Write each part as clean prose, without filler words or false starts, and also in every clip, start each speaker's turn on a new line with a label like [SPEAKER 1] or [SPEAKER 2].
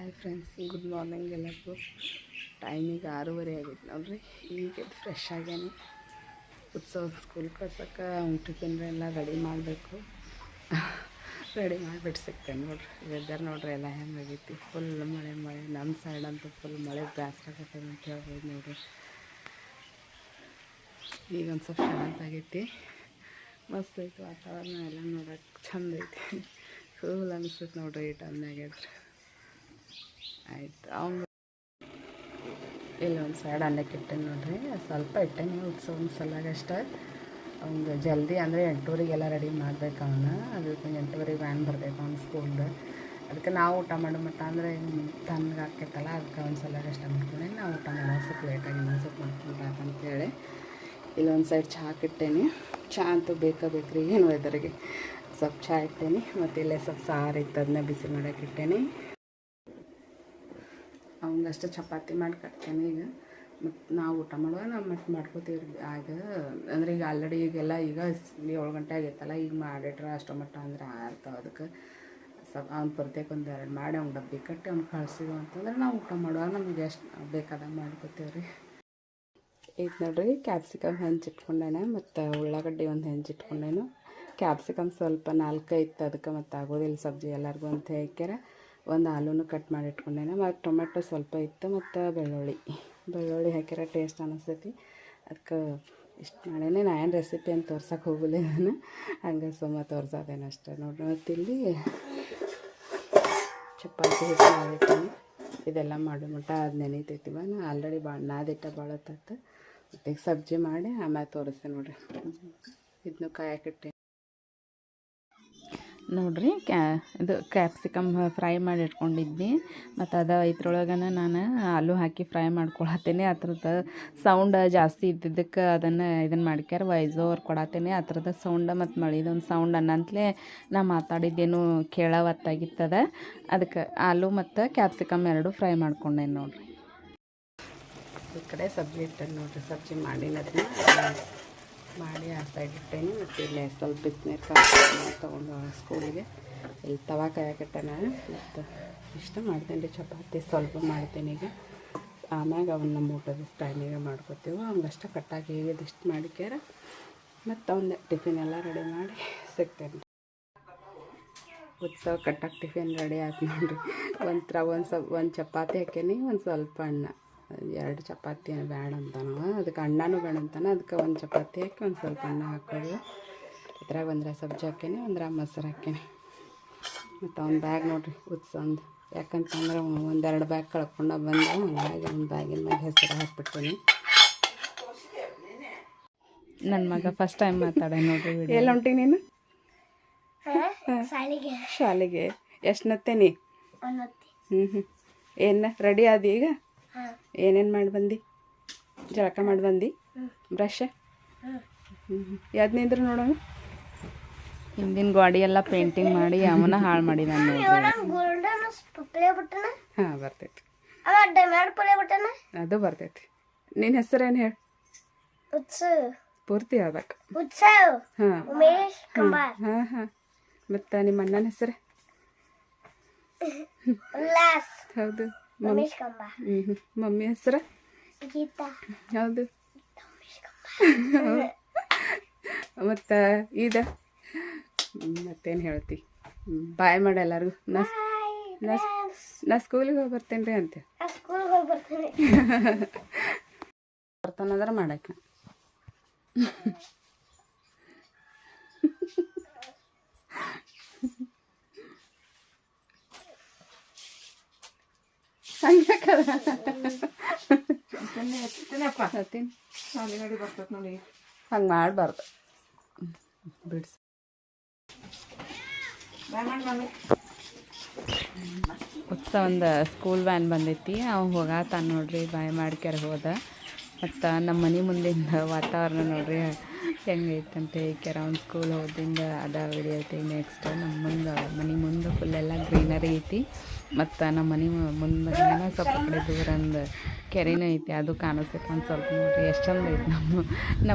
[SPEAKER 1] Hi friends, good morning ಎಲ್ಲರಿಗೂ. ಟೈಮಿಗೆ 6:30 ಆಗೈತೆ ನೋಡ್ರಿ. ಈಗ ಫ್ರೆಶ್ ಆಗ್ಯಾನಿ. ಉತ್ಸವ ಸ್ಕೂಲ್ ಕಳ್ಸೋಕೆ ಅವ್ನು ಟಿಫಿನ್ ಎಲ್ಲ ರೆಡಿ ಮಾಡಬೇಕು. ರೆಡಿ ಮಾಡಿಬಿಟ್ಟು ಸಿಗ್ತೇನೆ ನೋಡ್ರಿ. ವೆದರ್ ನೋಡ್ರಿ ಎಲ್ಲ ಹೆಂಗಾಗೈತಿ. ಫುಲ್ ಮಳೆ. ನಮ್ಮ ಸೈಡ್ ಅಂತೂ ಫುಲ್ ಮಳೆ ಬೇಸರಾಗತ್ತದ ಅಂತ ಹೇಳ್ಬೋದು ನೋಡ್ರಿ. ಈಗ ಒಂದು ಸ್ವಲ್ಪ ಶಾಂತ ಮಸ್ತ್ ಐತಿ ವಾತಾವರಣ ಎಲ್ಲ ನೋಡೋಕೆ ಚಂದ ಐತಿ. ಕೂಲ್ ಅನಿಸುತ್ತೆ ನೋಡ್ರಿ ಈ ಟೈಮ್ನಾಗಿದ್ರೆ. ಆಯ್ತು, ಅವ್ನು ಇಲ್ಲೊಂದು ಸೈಡ್ ಅನ್ನಕ್ಕೆ ಇಟ್ಟೇನೆ ನೋಡ್ರಿ. ಸ್ವಲ್ಪ ಇಟ್ಟೇನೆ ಉತ್ಸವ ಸಲಾಗಷ್ಟೇ. ಅವ್ನಿಗೆ ಜಲ್ದಿ ಅಂದರೆ 8:00 ರೆಡಿ ಮಾಡ್ಬೇಕು ಅವನ್ನ. ಅದಕ್ಕೆ 8:00 ವ್ಯಾನ್ ಬರ್ತೈತೆ ಅವ್ನು ಸ್ಕೂಲ್ದು. ಅದಕ್ಕೆ ನಾವು ಊಟ ಮಾಡೋ ಮಟ್ಟ ಅಂದರೆ ತಣ್ಣಗೆ ಆಕೈತಲ್ಲ, ಅದಕ್ಕೆ ಒಂದು ಸಲಾಗಷ್ಟೇ ಮಾಡ್ಕೊಂಡೆ. ನಾವು ಊಟ ಮಾಡೋ ಸ್ವಲ್ಪ ಲೇಟಾಗಿ ಇನ್ನೊಂದು ಸ್ವಲ್ಪ ಮಾಡ್ಕೊಂಡ್ರಾಕಂತೇಳಿ ಇಲ್ಲೊಂದು ಸೈಡ್ ಚಹಾ ಇಟ್ಟೇನೆ. ಚಹಾ ಅಂತೂ ಬೇಕ್ರಿ ಏನು ವೆದರ್ಗೆ. ಸ್ವಲ್ಪ ಚಹಾ ಇಟ್ಟೇನೆ. ಮತ್ತು ಇಲ್ಲೇ ಸ್ವಲ್ಪ ಸಾರು ಇತ್ತು, ಅದನ್ನ ಬಿಸಿ ಮಾಡೋಕೆ ಇಟ್ಟೇನೆ. ಅವಂಗಷ್ಟು ಚಪಾತಿ ಮಾಡಿ ಕಟ್ತೇನೆ ಈಗ. ಮತ್ತು ನಾವು ಊಟ ಮಾಡುವಾಗ ನಾವು ಮತ್ತೆ ಮಾಡ್ಕೋತೀವಿ ಆಗ. ಅಂದರೆ ಈಗ ಆಲ್ರೆಡಿ ಈಗೆಲ್ಲ ಈಗ 7 ಗಂಟೆ ಆಗೈತಲ್ಲ, ಈಗ ಮಾಡಿಟ್ರೆ ಅಷ್ಟು ಮಟ್ಟ ಅಂದರೆ ಆರ್ತಾವೆ. ಅದಕ್ಕೆ ಸ್ವಲ್ಪ ಅವ್ನು ಪ್ರತ್ಯೇಕ ಒಂದು 2 ಮಾಡಿ ಅವ್ನು ಡಬ್ಬಿ ಕಟ್ಟಿ ಅವ್ನು ಕಳ್ಸಿದ್ವು ಅಂತಂದ್ರೆ ನಾವು ಊಟ ಮಾಡುವಾಗ ನಮಗೆ ಎಷ್ಟು ಬೇಕಾದಂಗೆ ಮಾಡ್ಕೋತೀವಿ ರೀ. ಈಗ ನೋಡ್ರಿ, ಕ್ಯಾಪ್ಸಿಕಮ್ ಹೆಂಚಿಟ್ಕೊಂಡೇನೆ ಮತ್ತು ಉಳ್ಳಾಗಡ್ಡಿ ಒಂದು ಹೆಂಚಿಟ್ಕೊಂಡೇನು. ಕ್ಯಾಪ್ಸಿಕಮ್ ಸ್ವಲ್ಪ 4 ಇತ್ತು, ಅದಕ್ಕೆ ಮತ್ತು ಆಗೋದಿಲ್ಲ ಸಬ್ಜಿ ಎಲ್ಲರಿಗೂ ಅಂತ ಹೇಳ್ಕ್ಯಾರ ಒಂದು ಆಲೂನು ಕಟ್ ಮಾಡಿ ಇಟ್ಕೊಂಡೇನೆ. ಮತ್ತು ಟೊಮೆಟೊ ಸ್ವಲ್ಪ ಇತ್ತು ಮತ್ತು ಬೆಳ್ಳುಳ್ಳಿ ಹಾಕ್ಯಾರ ಟೇಸ್ಟ್ ಅನಿಸ್ತೈತಿ. ಅದಕ್ಕೆ ಇಷ್ಟು ಮಾಡೇನೆ. ನಾ ಏನು ರೆಸಿಪಿ ಅಂತ ತೋರ್ಸೋಕೆ ಹೋಗಲಿ ನಾನು, ಹಂಗೆ ಸುಮ್ಮ ತೋರ್ಸೋದೇನು ಅಷ್ಟೇ ನೋಡ್ರಿ. ಮತ್ತು ಇಲ್ಲಿ ಚಪಾತಿ ಹಿಟ್ಟು ಮಾಡಿರ್ತೀನಿ. ಇದೆಲ್ಲ ಮಾಡೋ ಮಟ್ಟ ಅದು ನೆನೀತೈತಿ. ನಾನು ಆಲ್ರೆಡಿ ನಾದಿಟ್ಟ ಭಾಳತ್ತಾಯ್ತು. ಮತ್ತು ಈಗ ಸಬ್ಜಿ ಮಾಡಿ ಆಮೇಲೆ ತೋರಿಸ್ತೀನಿ ನೋಡಿರಿ. ಇದನ್ನು ಕಾಯಕ್ಕಿಟ್ಟೆ ನೋಡಿರಿ. ಇದು ಕ್ಯಾಪ್ಸಿಕಮ್ ಫ್ರೈ ಮಾಡಿ ಇಟ್ಕೊಂಡಿದ್ವಿ. ಮತ್ತು ಇದ್ರೊಳಗೆ ನಾನು ಆಲೂ ಹಾಕಿ ಫ್ರೈ ಮಾಡ್ಕೊಳತ್ತೇನೆ. ಆ ಥರದ ಸೌಂಡ್ ಜಾಸ್ತಿ ಇದ್ದಿದ್ದಕ್ಕೆ ಇದನ್ನು ಮಾಡ್ಕ್ಯಾರ ವಾಯ್ಸ್ ಓವರ್ ಕೊಡತ್ತೇನೆ. ಆ ಥರದ ಸೌಂಡ ಮತ್ತು ಮಳಿದೊಂದು ಸೌಂಡ್ ಅನ್ನಂತಲೇ ನಾ ಮಾತಾಡಿದ್ದೇನು ಕೇಳವತ್ತಾಗಿತ್ತದ. ಅದಕ್ಕೆ ಆಲೂ ಮತ್ತು ಕ್ಯಾಪ್ಸಿಕಮ್ 2 ಫ್ರೈ ಮಾಡ್ಕೊಂಡೇನು ನೋಡಿರಿ. ಈ ಕಡೆ ಸಬ್ಜಿ ಇಟ್ಟೇನೆ ನೋಡಿರಿ. ಸಬ್ಜಿ ಮಾಡಿ ಆ ಸೈಡ್ ಇಟ್ಟೇನೆ. ಮತ್ತು ಇಲ್ಲೇ ಸ್ವಲ್ಪ ಬಿಸಿನೀರು ತೊಗೊಂಡು ಸ್ಕೂಲಿಗೆ ಇಲ್ಲಿ ತವಾ ಕಾಯಕ್ಕಿಟ್ಟೇನೆ. ಮತ್ತು ಇಷ್ಟ ಮಾಡ್ತೇನೆ ರೀ. ಚಪಾತಿ ಸ್ವಲ್ಪ ಮಾಡ್ತೇನೆ ಈಗ. ಆಮ್ಯಾಗ ಅವನ್ನ ನಮ್ಮ ಊಟದ ಟೈಮಿಗೆ ಮಾಡ್ಕೊತೀವಿ. ಅವಂಗಷ್ಟ ಕಟ್ಟಾಗಿ ಹೇಗಿದ್ದು ಇಷ್ಟು ಮಾಡಿಕ್ಯಾರ. ಮತ್ತು ಅವನ್ನ ಟಿಫಿನ್ ಎಲ್ಲ ರೆಡಿ ಮಾಡಿ ಸಿಗ್ತೇನೆ. ಉತ್ಸವ ಕಟ್ಟಕ್ಕೆ ಟಿಫಿನ್ ರೆಡಿ ಆಯ್ತು ನೋಡಿರಿ. ಒಂದು ಚಪಾತಿ ಹಾಕೇನಿ, ಒಂದು ಸ್ವಲ್ಪ ಅನ್ನ. 2 ಚಪಾತಿ ಬೇಡ ಅಂತಾನವ, ಅದಕ್ಕೆ ಅಣ್ಣನೂ ಬೇಡ ಅಂತಾನೆ. ಅದಕ್ಕೆ ಒಂದು ಚಪಾತಿ ಹಾಕಿ ಒಂದು ಸ್ವಲ್ಪ ಅನ್ನ ಹಾಕೋದು. ಇದ್ರಾಗ 1 ಸಬ್ಜಿ ಹಾಕೇನಿ, 1 ಮೊಸರು ಹಾಕೇನಿ. ಮತ್ತು ಅವ್ನ ಬ್ಯಾಗ್ ನೋಡಿರಿ ಉತ್ಸವಂದು. ಯಾಕಂತಂದ್ರೆ 1-2 ಬ್ಯಾಗ್ ಕಳ್ಕೊಂಡು ಬಂದ. ಹಂಗಾಗಿ ಒಂದು ಬ್ಯಾಗಿನ ಮ್ಯಾಗ ಹೆಸರು ಹಾಕ್ಬಿಡ್ತೀನಿ. ನನ್ನ ಮಗ ಫಸ್ಟ್ ಟೈಮ್ ಮಾತಾಡ ನೋಡ್ರಿ. ಎಲ್ಲ ಹೊಂಟಿ ನೀನು? ಶಾಲೆಗೆ ಎಷ್ಟನತ್ತೇನಿ? ಏನು ರೆಡಿ ಆದಿ ಈಗ? ಏನೇನು ಮಾಡಿ ಬಂದು? ಜಳಕ ಮಾಡಿ ಬಂದು? ಬ್ರಷ್? ಯಾವ್ದು ನಿಂದ್ರು ನೋಡೋಣ. ಹಿಂದಿನ ಗಾಡಿ ಎಲ್ಲ ಪೇಂಟಿಂಗ್ ಮಾಡಿ ಅವನ ಹಾಳು ಮಾಡಿ ನಾನು ನೋಡ್ರಿ. ಹಾಂ, ಬರ್ತೈತಿ. ಅದು ಬರ್ತೈತಿ. ನಿನ್ನ ಹೆಸರೇನು ಹೇಳಿ? ಪೂರ್ತಿ ಹೇಳ್ಬೇಕು. ಹಾಂ ಹಾಂ ಹಾಂ. ಮತ್ತು ನಿಮ್ಮ ಅಣ್ಣನ ಹೆಸರು? ಹೌದು. ಮಮ್ಮಿ ಹೆಸರು? ಹೌದು. ಮತ್ತು ಮತ್ತೇನು ಹೇಳ್ತಿ? ಬಾಯ್ ಮಾಡಿ ಎಲ್ಲರಿಗೂ. ನಾ ಸ್ಕೂಲಿಗೆ ಹೋಗಿ ಬರ್ತೇನೆ ರೀ ಅಂತ ಬರ್ತಾನಂದ್ರೆ ಮಾಡಕ್ಕೆ. ಹಂಗೆ ಮಾಡಬಾರ್ದು, ಬಿಡ್ಸಿ. ಉತ್ಸವಂದು ಸ್ಕೂಲ್ ವ್ಯಾನ್ ಬಂದೈತಿ. ಅವ್ನು ಹೋಗತ್ತಾನ ನೋಡ್ರಿ. ಬಾಯ್ ಮಾಡ್ಕ್ಯಾರ ಹೋದ. ಮತ್ತು ನಮ್ಮ ಮನೆ ಮುಂದಿನ ವಾತಾವರಣ ನೋಡ್ರಿ ಹೆಂಗೈತೆ ಅಂತ ಹೇಳ್ಕ್ಯಾರ. ಅವ್ನು ಸ್ಕೂಲ್ ಹೋದಿಂದ ವಿಡಿಯೋ ಐತಿ. ನೆಕ್ಸ್ಟ್ ನಮ್ಮ ಮನೆ ಮುಂದೆ ಫುಲ್ಲೆಲ್ಲ ಗ್ರೀನರಿ ಐತಿ. ಮತ್ತು ನಮ್ಮ ಮನೆ ಮುಂದೆ ಸ್ವಲ್ಪ ಕಡೆ ದೂರಂದು ಕೆರೆನೂ ಐತಿ. ಅದು ಕಾಣಿಸ್ತೈತೆ ಒಂದು ಸ್ವಲ್ಪ ನೋಡಿರಿ. ಎಷ್ಟು ಚಂದ ಐತಿ ನಮ್ಮ ಊರು.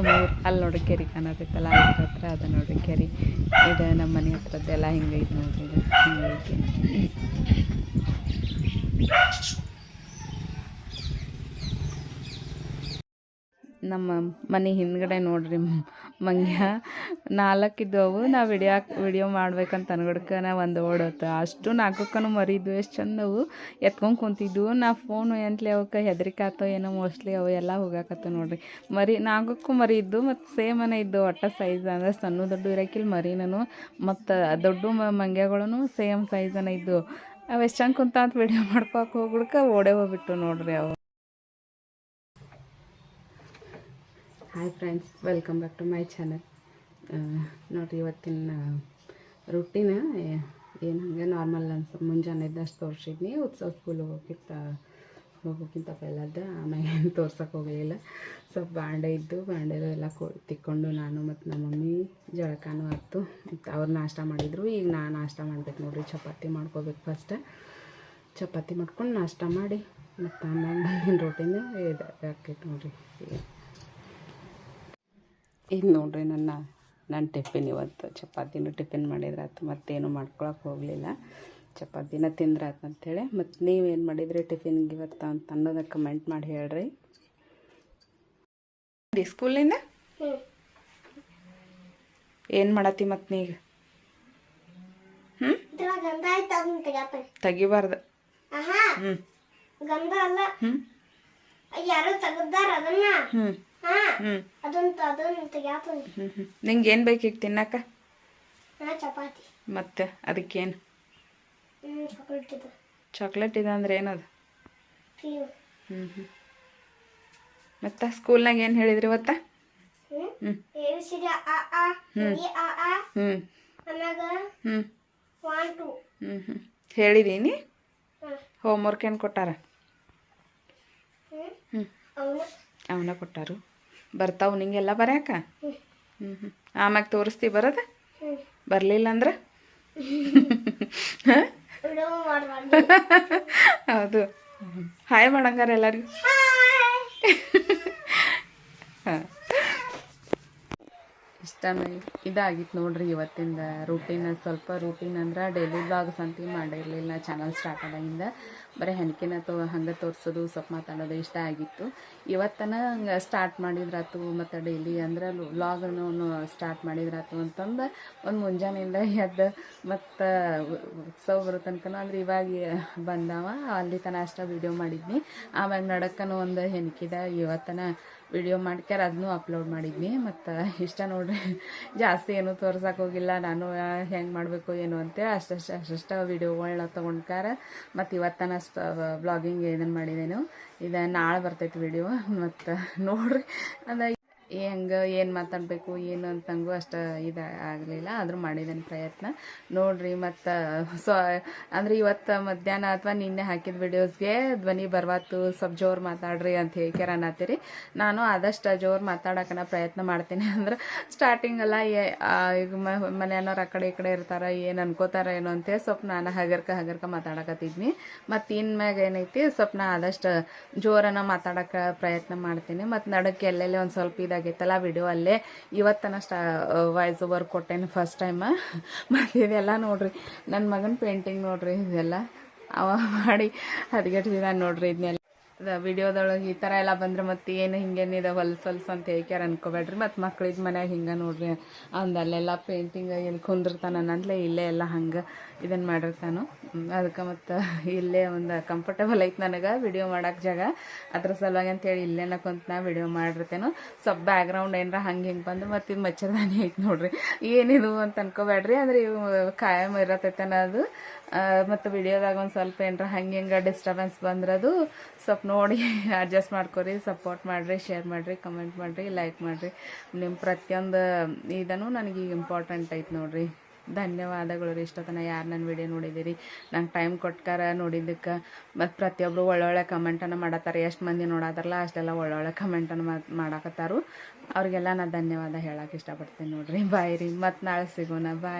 [SPEAKER 1] ಅಲ್ಲಿ ನೋಡ್ರಿ ಕೆರೆ ಕಾಣತೈತಲ್ಲ, ಅದ್ರ ಹತ್ರ ಅದು ನೋಡಿರಿ ಕೆರೆ. ಇದು ನಮ್ಮ ಮನೆ ಹತ್ರದ್ದೆಲ್ಲ ಹಿಂಗೈತಿ ನೋಡ್ರಿ. ಇದು ಹಿಂಗೈತಿ. ನಮ್ಮ ಮನೆ ಹಿಂದ್ಗಡೆ ನೋಡ್ರಿ ಮಂಗ್ಯ 4 ಇದ್ದವು. ನಾವು ವಿಡಿಯೋ ಮಾಡ್ಬೇಕಂತ ಅನ್ಗಡ್ಕ ನಾ ಒಂದು ಓಡೋತು ಅಷ್ಟು 4 ಮರಿದ್ವು. ಎಷ್ಟು ಚಂದವು ಎತ್ಕೊಂಡು ಕುಂತಿದ್ವು. ನಾ ಫೋನು ಎಂತಲೇ ಅವಕ್ಕೆ ಹೆದರಿಕೆ ಆತೋ ಏನೋ ಮೋಸ್ಟ್ಲಿ ಅವು ಎಲ್ಲ ಹೋಗಾಕತ್ತ ನೋಡ್ರಿ. ಮರಿ 4 ಮರಿ ಇದ್ದು ಮತ್ತು ಸೇಮನೇ ಇದ್ದು. ಒಟ್ಟ ಸೈಜ್ ಅಂದರೆ ಸಣ್ಣ ದೊಡ್ಡ ಇರೋಕ್ಕಿಲ್ಲ ಮರಿನೂ ಮತ್ತು ದೊಡ್ಡ ಮಂಗ್ಯಗಳೂ ಸೇಮ್ ಸೈಜನ ಇದ್ದು. ಅವು ಎಷ್ಟು ಚಂದ ಕುಂತ ಅಂತ ವಿಡಿಯೋ ಮಾಡ್ಕೊಳಕ್ಕೆ ಹೋಗ್ಬಿಡ್ಕ ಓಡೇ ಹೋಗ್ಬಿಟ್ಟು ನೋಡ್ರಿ ಅವು. Hi friends, welcome back to my channel. ನೋಡಿರಿ ಇವತ್ತಿನ ರೂಟೀನ ಏನು ಹಂಗೆ ನಾರ್ಮಲ್ ಅನ್ಸ ಮುಂಜಾನೆ ಇದ್ದಷ್ಟು ತೋರಿಸಿದ್ನಿ. ಉತ್ಸವ ಸ್ಕೂಲ್ ಹೋಗೋಕ್ಕಿಂತ ಪೆಲ್ಲದ್ದು ಆಮೇಲೆ ಏನು ತೋರ್ಸೋಕೆ ಹೋಗಲಿಲ್ಲ. ಸ್ವಲ್ಪ ಬಾಂಡೆ ಇದ್ದು ಬಾಂಡೆಲ್ಲ ತಿಕ್ಕೊಂಡು ನಾನು ಮತ್ತು ನಮ್ಮ ಮಮ್ಮಿ ಜಳಕಾನು ಆಯ್ತು. ಮತ್ತು ಅವ್ರು ನಾಷ್ಟ ಮಾಡಿದರು. ಈಗ ನಾನು ನಾಷ್ಟ ಮಾಡ್ಬೇಕು ನೋಡಿರಿ. ಚಪಾತಿ ಮಾಡ್ಕೋಬೇಕು. ಫಸ್ಟ್ ಚಪಾತಿ ಮಾಡ್ಕೊಂಡು ನಾಷ್ಟ ಮಾಡಿ ಮತ್ತು ಆಮೇಲೆ ಮುಂದಿನ ರೂಟೀನ ಇದು ಆಕೈತೆ ನೋಡಿರಿ. ಈಗ ನೋಡ್ರಿ ನನ್ನ ಟಿಫಿನ್ ಇವತ್ತು ಚಪಾತಿನೂ ಟಿಫಿನ್ ಮಾಡಿದ್ರಾಯ್ತು. ಮತ್ತೇನು ಮಾಡ್ಕೊಳಕ್ಕೆ ಹೋಗಲಿಲ್ಲ. ಚಪಾತಿನ ತಿಂದ್ರಾಯ್ತು ಅಂಥೇಳಿ. ಮತ್ತು ನೀವೇನು ಮಾಡಿದ್ರಿ ಟಿಫಿನ್ಗೆ ಇವತ್ತು ಅಂತ ಅನ್ನೋದನ್ನ ಕಮೆಂಟ್ ಮಾಡಿ ಹೇಳ್ರಿ. ಸ್ಕೂಲಿಂದ ಏನು ಮಾಡತ್ತಿ ಮತ್ತು ನೀಗ? ತೆಗಿಬಾರ್ದು. ನಿಂಗೆ ಏನು ಬೇಕು ಈಗ ತಿನ್ನಕ?
[SPEAKER 2] ಚಪಾತಿ.
[SPEAKER 1] ಮತ್ತೆ ಅದಕ್ಕೇನು? ಚಾಕ್ಲೇಟ್ ಇದೆ ಅಂದ್ರೆ ಏನದು? ಮತ್ತೆ ಸ್ಕೂಲ್ನಾಗ ಏನು ಹೇಳಿದ್ರಿ ಇವತ್ತ? ಹೇಳಿದೀನಿ. ಹೋಮ್ವರ್ಕ್ ಏನು ಕೊಟ್ಟಾರ? ಅವನ ಕೊಟ್ಟಾರು. ಬರ್ತಾವು ನಿಂಗೆಲ್ಲ ಬರ್ಯಾಕ? ಆಮ್ಯಾಗ ತೋರಿಸ್ತಿ ಬರೋದ? ಬರಲಿಲ್ಲ ಅಂದ್ರೆ ಹೌದು. ಹಾಯ್ ಮಾಡಂಗಾರ ಎಲ್ಲರಿಗೂ. ಹಾಂ, ಇಷ್ಟನೇ ಇದಾಗಿತ್ತು ನೋಡ್ರಿ ಇವತ್ತಿಂದ ರೂಟೀನ್. ಸ್ವಲ್ಪ ರೂಟೀನ್ ಅಂದ್ರೆ ಡೈಲಿ ಬ್ಲಾಗ್ಸ್ ಅಂತ ಮಾಡಿರಲಿಲ್ಲ ಚಾನಲ್ ಸ್ಟಾರ್ಟ್ ಆದಾಗಿಂದ. ಬರೀ ಹೆಣ್ಕಿನ ಹಂಗೆ ತೋರಿಸೋದು, ಸ್ವಲ್ಪ ಮಾತಾಡೋದು ಇಷ್ಟ ಆಗಿತ್ತು. ಇವತ್ತನ ಹಂಗೆ ಸ್ಟಾರ್ಟ್ ಮಾಡಿದ್ರಾತು. ಮತ್ತು ಡೈಲಿ ಅಂದ್ರೆ ವ್ಲಾಗನ್ನು ಸ್ಟಾರ್ಟ್ ಮಾಡಿದ್ರಾತು ಅಂತಂದು ಒಂದು ಮುಂಜಾನೆಯಿಂದ ಎದ್ದು ಮತ್ತು ಉತ್ಸವ ಬರೋ ತನಕ ಅಂದ್ರೆ ಇವಾಗ ಬಂದವ ಅಲ್ಲಿ ತನ ಅಷ್ಟ ವೀಡಿಯೋ ಮಾಡಿದ್ನಿ. ಆಮ್ಯಾಗ ನಡಕ್ಕನು ಒಂದು ಹೆಣ್ಕಿದ ಇವತ್ತನ ವಿಡಿಯೋ ಮಾಡ್ಕ್ಯಾರ ಅದನ್ನೂ ಅಪ್ಲೋಡ್ ಮಾಡಿದ್ನಿ. ಮತ್ತು ಇಷ್ಟ ನೋಡ್ರಿ, ಜಾಸ್ತಿ ಏನೂ ತೋರ್ಸಕ್ಕೆ ಹೋಗಿಲ್ಲ. ನಾನು ಹೆಂಗೆ ಮಾಡಬೇಕು ಏನು ಅಂತೇಳಿ ಅಷ್ಟಷ್ಟು ವೀಡಿಯೋಗಳನ್ನ ತೊಗೊಂಡ್ಕಾರ. ಮತ್ತು ಇವತ್ತನ ಬ್ಲಾಗಿಂಗ್ ಏನೇನು ಮಾಡಿದೇನು ಇದು ನಾಳೆ ಬರ್ತೈತಿ ವಿಡಿಯೋ. ಮತ್ತು ನೋಡ್ರಿ ಅದು ಹೆಂಗೆ ಏನು ಮಾತಾಡಬೇಕು ಏನು ಅಂತಂಗೂ ಅಷ್ಟು ಇದು ಆಗಲಿಲ್ಲ. ಆದರೂ ಮಾಡಿದ್ದೇನೆ ಪ್ರಯತ್ನ ನೋಡ್ರಿ. ಮತ್ತು ಅಂದರೆ ಇವತ್ತು ಮಧ್ಯಾಹ್ನ ಅಥವಾ ನಿನ್ನೆ ಹಾಕಿದ ವಿಡಿಯೋಸ್ಗೆ ಧ್ವನಿ ಬರ್ವಾತು, ಸ್ವಲ್ಪ ಜೋರು ಮಾತಾಡ್ರಿ ಅಂತ ಹೇಳ್ಕ್ಯಾರ ಅನ್ನತ್ತೀರಿ. ನಾನು ಆದಷ್ಟು ಜೋರು ಮಾತಾಡೋಕೆ ಪ್ರಯತ್ನ ಮಾಡ್ತೀನಿ. ಅಂದ್ರೆ ಸ್ಟಾರ್ಟಿಂಗೆಲ್ಲ ಈಗ ಮನೆಯವ್ರು ಆ ಕಡೆ ಈ ಕಡೆ ಇರ್ತಾರೆ, ಏನು ಅನ್ಕೋತಾರ ಏನೋ ಅಂತೇಳಿ ಸ್ವಲ್ಪ ನಾನು ಹಗರ್ಕ ಮಾತಾಡಕತ್ತಿದ್ನಿ. ಮತ್ತು ಇನ್ಮ್ಯಾಗ ಏನೈತಿ ಸ್ವಲ್ಪ ನಾ ಆದಷ್ಟು ಜೋರನ್ನು ಮಾತಾಡೋಕೆ ಪ್ರಯತ್ನ ಮಾಡ್ತೀನಿ. ಮತ್ತು ನಡಕ್ಕೆ ಎಲ್ಲೆಲ್ಲಿ ಒಂದು ಸ್ವಲ್ಪ ಆಗೈತಲ್ಲ ವಿಡಿಯೋ ಅಲ್ಲೇ ಇವತ್ತನ ವಾಯ್ಸ್ ಓವರ್ ಕೊಟ್ಟೇನೆ ಫಸ್ಟ್ ಟೈಮ್. ಮತ್ತು ಇದೆಲ್ಲ ನೋಡ್ರಿ ನನ್ನ ಮಗನ ಪೇಂಟಿಂಗ್ ನೋಡ್ರಿ. ಇದೆಲ್ಲ ಅವ ಮಾಡಿ ಹದಗೆಟ್ಟಿದ ನೋಡ್ರಿ. ಇದನ್ನೆಲ್ಲ ವಿಡಿಯೋದೊಳಗೆ ಈ ಥರ ಎಲ್ಲ ಬಂದರೆ ಮತ್ತು ಏನು ಹಿಂಗೇನಿದೆ ಹೊಲ್ಸು ಅಂತ ಹೇಳ್ಕ್ಯಾರ ಅನ್ಕೋಬೇಡ್ರಿ. ಮತ್ತು ಮಕ್ಳಿದ ಮನ್ಯಾಗ ಹಿಂಗೆ ನೋಡ್ರಿ ಅಲ್ಲೆಲ್ಲ ಪೇಂಟಿಂಗ್ ಎಲ್ಲಿ ಕುಂದಿರ್ತಾನೆ ಅಂತಲೇ ಇಲ್ಲೇ ಎಲ್ಲ ಹಂಗೆ ಇದನ್ನು ಮಾಡಿರ್ತಾನು. ಅದಕ್ಕೆ ಮತ್ತು ಇಲ್ಲೇ ಒಂದು ಕಂಫರ್ಟೇಬಲ್ ಐತೆ ನನಗೆ ವಿಡಿಯೋ ಮಾಡೋಕೆ ಜಾಗ. ಅದ್ರ ಸಲುವಾಗಿ ಅಂತೇಳಿ ಇಲ್ಲೇನ ಕುಂತು ನಾ ವಿಡಿಯೋ ಮಾಡಿರ್ತೇನೆ. ಸ್ವಲ್ಪ ಬ್ಯಾಕ್ಗ್ರೌಂಡ್ ಏನಾರ ಹಂಗೆ ಬಂದು ಮತ್ತು ಇದು ಮಚ್ಚರ್ದಾನಿ ಐತೆ ನೋಡ್ರಿ. ಏನಿದು ಅಂತ ಅನ್ಕೋಬೇಡ್ರಿ, ಅಂದರೆ ಇವು ಕಾಯಂ ಇರತ್ತೈತನ ಅದು. ಮತ್ತು ವಿಡಿಯೋದಾಗ ಒಂದು ಸ್ವಲ್ಪ ಏನಾರ ಹಂಗೆ ಡಿಸ್ಟರ್ಬೆನ್ಸ್ ಬಂದ್ರದು ಸ್ವಲ್ಪ ನೋಡಿ ಅಡ್ಜಸ್ಟ್ ಮಾಡ್ಕೊರಿ. ಸಪೋರ್ಟ್ ಮಾಡಿರಿ, ಶೇರ್ ಮಾಡಿರಿ, ಕಮೆಂಟ್ ಮಾಡಿರಿ, ಲೈಕ್ ಮಾಡಿರಿ. ನಿಮ್ಮ ಪ್ರತಿಯೊಂದು ಇದನ್ನು ನನಗೆ ಇಂಪಾರ್ಟೆಂಟ್ ಐತೆ ನೋಡಿರಿ. ಧನ್ಯವಾದಗಳು ರೀ. ಇಷ್ಟೊತ್ತನ ಯಾರು ನನ್ನ ವಿಡಿಯೋ ನೋಡಿದ್ದೀರಿ, ನಂಗೆ ಟೈಮ್ ಕೊಟ್ಕಾರ ನೋಡಿದ್ದಕ್ಕೆ. ಮತ್ತು ಪ್ರತಿಯೊಬ್ಬರು ಒಳ್ಳೊಳ್ಳೆ ಕಮೆಂಟನ್ನು ಮಾಡತ್ತಾರೆ. ಎಷ್ಟು ಮಂದಿ ನೋಡತ್ತಾರಲ್ಲ ಅಷ್ಟೆಲ್ಲ ಒಳ್ಳೊಳ್ಳೆ ಕಮೆಂಟನ್ನು ಮಾಡಕತ್ತಾರು. ಅವ್ರಿಗೆಲ್ಲ ನಾನು ಧನ್ಯವಾದ ಹೇಳಕ್ಕೆ ಇಷ್ಟಪಡ್ತೀನಿ ನೋಡಿರಿ. ಬಾಯ್ ರೀ. ಮತ್ತು ನಾಳೆ ಸಿಗೋಣ. ಬಾಯ್.